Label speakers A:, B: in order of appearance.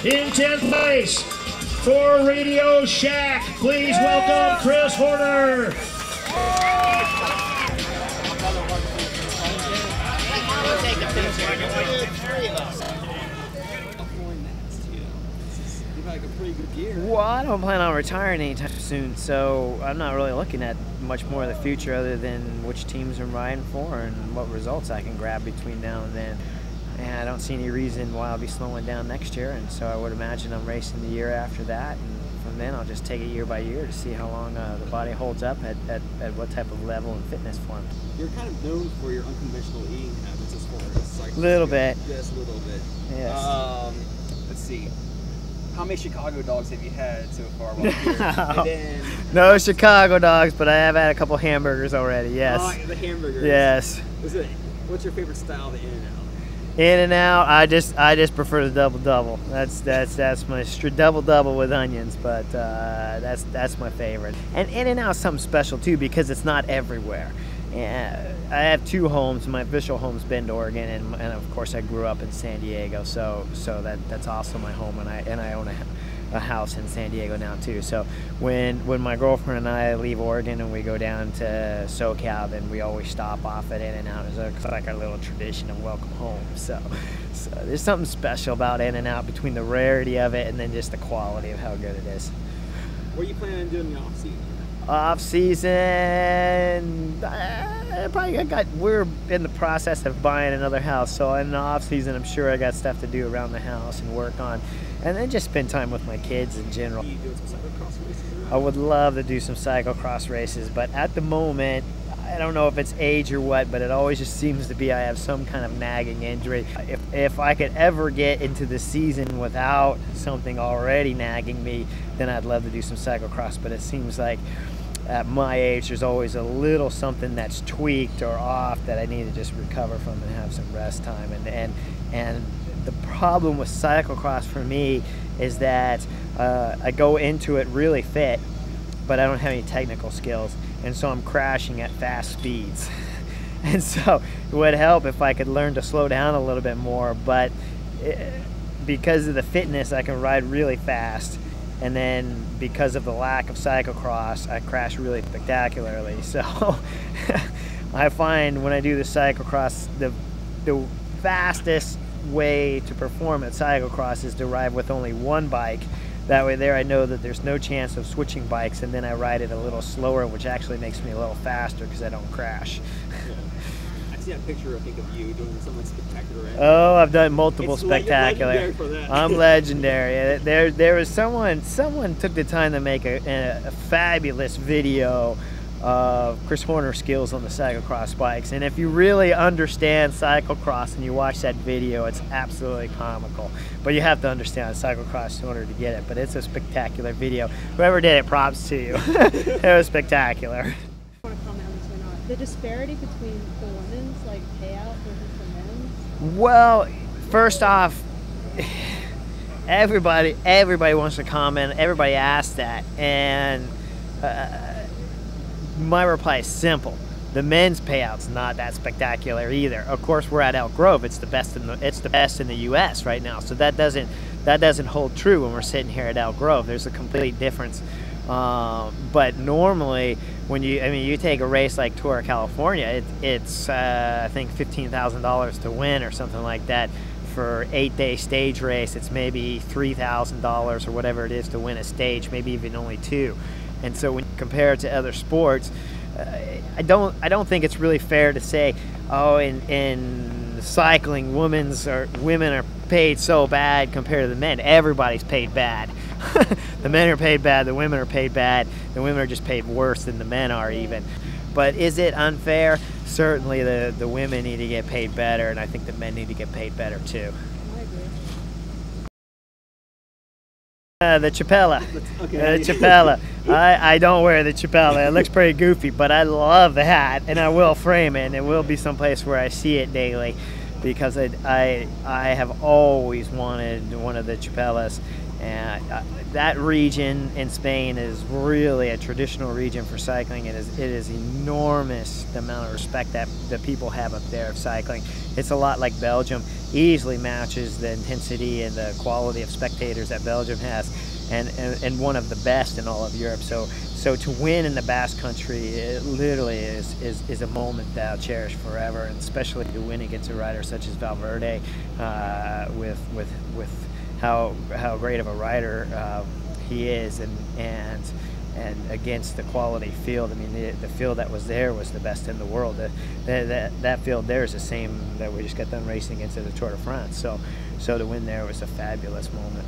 A: In 10th place for Radio Shack, please welcome Chris Horner.
B: Well, I don't plan on retiring anytime soon, so I'm not really looking at much more of the future other than which teams I'm riding for and what results I can grab between now and then. And I don't see any reason why I'll be slowing down next year, and so I would imagine I'm racing the year after that, and from then I'll just take it year by year to see how long the body holds up at what type of level and fitness form.
C: You're kind of known for your unconventional eating habits as far as cycling.
B: Little bit.
C: Yes, a little bit.
B: Yes.
C: Let's see. How many Chicago dogs have you had so far while here? And then,
B: no Chicago dogs, but I have had a couple hamburgers already, yes.
C: Oh, the hamburgers.
B: Yes.
C: What's your favorite style of the In-N-Out?
B: In-N-Out, I just prefer the double. That's my double with onions, but that's my favorite. And In-N-Out's something special too because it's not everywhere. Yeah, I have two homes. My official home's Bend, Oregon, and of course I grew up in San Diego, so that's also my home, and I own a house in San Diego now too. So when my girlfriend and I leave Oregon and we go down to SoCal, then we always stop off at In-N-Out. It's like our little tradition of welcome home. So there's something special about In-N-Out between the rarity of it and then just the quality of how good it is.
C: What are you planning on doing in the off season?
B: Off season, we're in the process of buying another house, so in the off season I'm sure I got stuff to do around the house and work on, and then just spend time with my kids in general.
C: Are you doing some cyclocross races around?
B: I would love to do some cyclocross races, but at the moment I don't know if it's age or what, but it always just seems to be I have some kind of nagging injury. If I could ever get into the season without something already nagging me, then I'd love to do some cyclocross, but it seems like at my age there's always a little something that's tweaked or off that I need to just recover from and have some rest time. And the problem with cyclocross for me is that I go into it really fit, but I don't have any technical skills, and so I'm crashing at fast speeds. And so it would help if I could learn to slow down a little bit more, but because of the fitness I can ride really fast, and then because of the lack of cyclocross I crash really spectacularly. So I find when I do the cyclocross, the fastest way to perform at cyclocross is to ride with only one bike. That way there I know that there's no chance of switching bikes, and then I ride it a little slower, which actually makes me a little faster because I don't crash.
C: Yeah. I see that picture, I think, of you doing something spectacular. Right?
B: Oh, I've done multiple spectacular.
C: Legendary for that.
B: I'm legendary. There was someone took the time to make a fabulous video of Chris Horner's skills on the cyclocross bikes, and if you really understand cyclocross and you watch that video, it's absolutely comical. But you have to understand cyclocross in order to get it. But it's a spectacular video. Whoever did it, props to you. It was spectacular.
D: I want to comment on this or not. The disparity between the women's payout versus the men's.
B: Well, first off, everybody wants to comment. Everybody asks that, and my reply is simple. The men's payout's not that spectacular either. Of course, we're at Elk Grove. It's the best in the U.S. right now. So that doesn't hold true when we're sitting here at Elk Grove. There's a complete difference. But normally, when you take a race like Tour of California, it's I think $15,000 to win or something like that. For 8-day stage race, it's maybe $3,000 or whatever it is to win a stage, maybe even only 2. And so when you compare it to other sports, I don't think it's really fair to say, oh, in cycling, women are paid so bad compared to the men. Everybody's paid bad. The men are paid bad, the women are paid bad, the women are just paid worse than the men are even. But is it unfair? Certainly the women need to get paid better, and I think the men need to get paid better too. The Chapella.
C: Okay.
B: The Chapella. I don't wear the Chapella. It looks pretty goofy, but I love the hat, and I will frame it, and it will be someplace where I see it daily, because I have always wanted one of the Chapellas, And that region in Spain is really a traditional region for cycling. It is enormous, the amount of respect that the people have up there of cycling. It's a lot like Belgium, easily matches the intensity and the quality of spectators that Belgium has, and one of the best in all of Europe. So to win in the Basque Country, it literally is a moment that I'll cherish forever, and especially to win against a rider such as Valverde, with how great of a rider he is, and against the quality field. I mean, the field that was there was the best in the world. That field there is the same that we just got done racing into the Tour de France. So to win there was a fabulous moment.